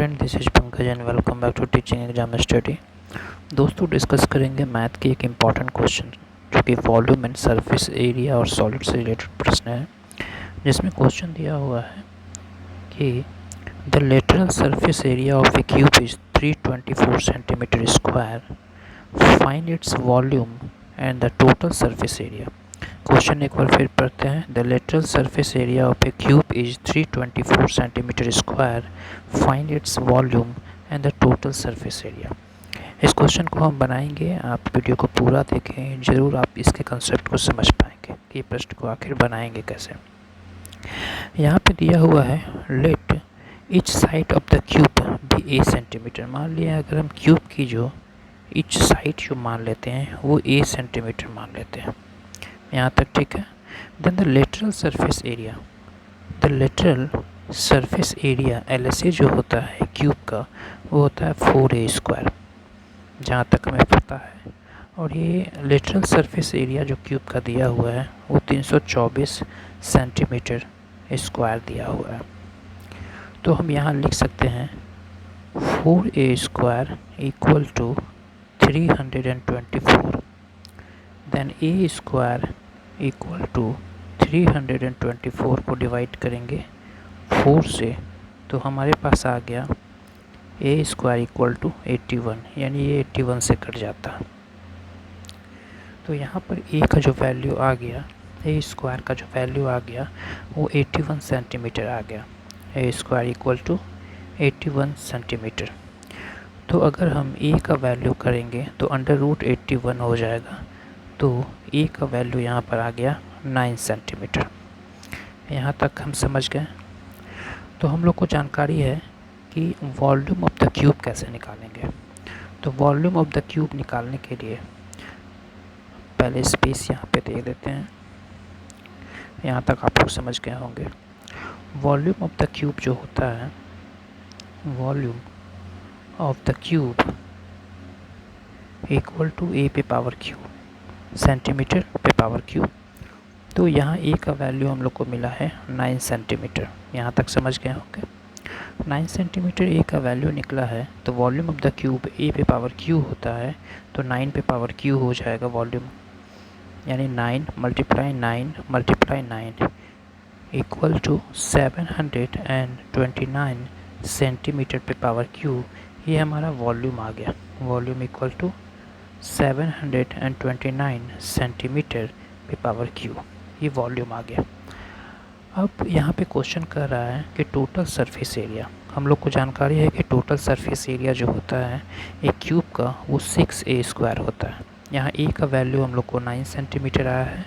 Friend, this is Pankaj and welcome back to teaching exam study. दोस्तों, discuss करेंगे math की एक इम्पॉर्टेंट क्वेश्चन जो कि वॉल्यूम एंड सरफेस एरिया और सॉलिड से रिलेटेड प्रश्न है, जिसमें क्वेश्चन दिया हुआ है कि the lateral surface area of a cube is 324 centimetre square, find its volume and the total surface area. Question एक बार फिर पढ़ते हैं। The lateral surface area of a cube is 324 centimetre square, find its volume and the total surface area. इस question को हम बनाएंगे, आप वीडियो को पूरा देखें, ज़रूर आप इसके कंसेप्ट को समझ पाएंगे कि प्रश्न को आखिर बनाएंगे कैसे। यहाँ पे दिया हुआ है let each side of the cube be a centimetre. मान लिया अगर हम क्यूब की जो ईच साइड जो मान लेते हैं वो ए सेंटीमीटर मान लेते हैं, यहाँ तक ठीक है। Then the lateral surface area, the lateral surface area LSA जो होता है क्यूब का वो होता है 4A स्क्वायर, जहाँ तक हमें पता है। और ये लेटरल सरफेस एरिया जो क्यूब का दिया हुआ है वो 324 सेंटीमीटर स्क्वायर दिया हुआ है। तो हम यहाँ लिख सकते हैं 4A square equal to 324, then A square equal to 324 को डिवाइड करेंगे 4 से, तो हमारे पास आ गया ए स्क्वायर इक्वल टू 81, यानी ये 81 से कट जाता है। तो यहाँ पर ए का जो वैल्यू आ गया, ए स्क्वायर का जो वैल्यू आ गया वो 81 सेंटीमीटर आ गया। ए स्क्वायर इक्वल टू 81 सेंटीमीटर। तो अगर हम ए का वैल्यू करेंगे तो अंडर रूट 81 हो जाएगा, तो ए का वैल्यू यहाँ पर आ गया 9 सेंटीमीटर। यहाँ तक हम समझ गए। तो हम लोग को जानकारी है कि वॉल्यूम ऑफ द क्यूब कैसे निकालेंगे। तो वॉल्यूम ऑफ द क्यूब निकालने के लिए पहले स्पेस यहाँ पे दे देते हैं। यहाँ तक आप लोग समझ गए होंगे। वॉल्यूम ऑफ द क्यूब जो होता है, volume of the cube equal to A पे पावर क्यूब, सेंटीमीटर पे पावर क्यूब। तो यहाँ ए का वैल्यू हम लोग को मिला है 9 सेंटीमीटर। यहाँ तक समझ गए होंगे। 9 सेंटीमीटर ए का वैल्यू निकला है, तो वॉल्यूम ऑफ द क्यूब ए पे पावर क्यू होता है, तो 9 पे पावर क्यू हो जाएगा वॉल्यूम, यानी 9 मल्टीप्लाई 9 इक्वल टू 729 सेंटीमीटर पे पावर क्यू। ये हमारा वॉल्यूम आ गया। वॉल्यूम इक्वल टू 729 सेंटीमीटर पे पावर क्यू, ये वॉल्यूम आ गया। अब यहाँ पे क्वेश्चन कर रहा है कि टोटल सरफेस एरिया। हम लोग को जानकारी है कि टोटल सरफेस एरिया जो होता है एक क्यूब का वो 6A स्क्वायर होता है। यहाँ ए का वैल्यू हम लोग को 9 सेंटीमीटर आया है,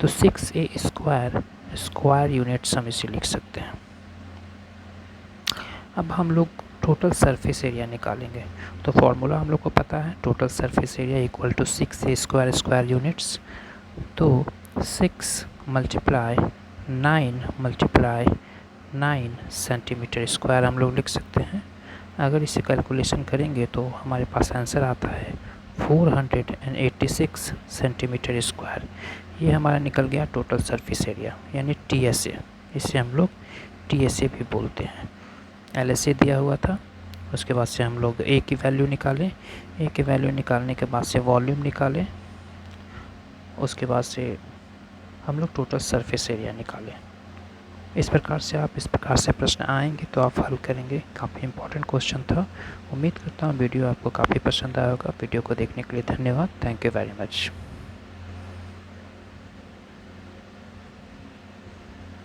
तो 6A स्क्वायर स्क्वायर यूनिट्स हम इसे लिख सकते हैं। अब हम लोग टोटल सरफेस एरिया निकालेंगे, तो फॉर्मूला हम लोग को पता है, total surface area equal to 6A square square units. तो 6 मल्टीप्लाई 9 सेंटीमीटर स्क्वायर हम लोग लिख सकते हैं। अगर इसे कैलकुलेशन करेंगे तो हमारे पास आंसर आता है 486 सेंटीमीटर स्क्वायर। ये हमारा निकल गया टोटल सरफेस एरिया, यानी TSA। इसे हम लोग TSA भी बोलते हैं। LSA दिया हुआ था, उसके बाद से हम लोग ए की वैल्यू निकालें, ए की वैल्यू निकालने के बाद से वॉल्यूम निकालें, उसके बाद से हम लोग टोटल सरफेस एरिया निकालें। इस प्रकार से प्रश्न आएंगे तो आप हल करेंगे। काफ़ी इंपॉर्टेंट क्वेश्चन था। उम्मीद करता हूँ वीडियो आपको काफ़ी पसंद आया होगा। वीडियो को देखने के लिए धन्यवाद। Thank you very much.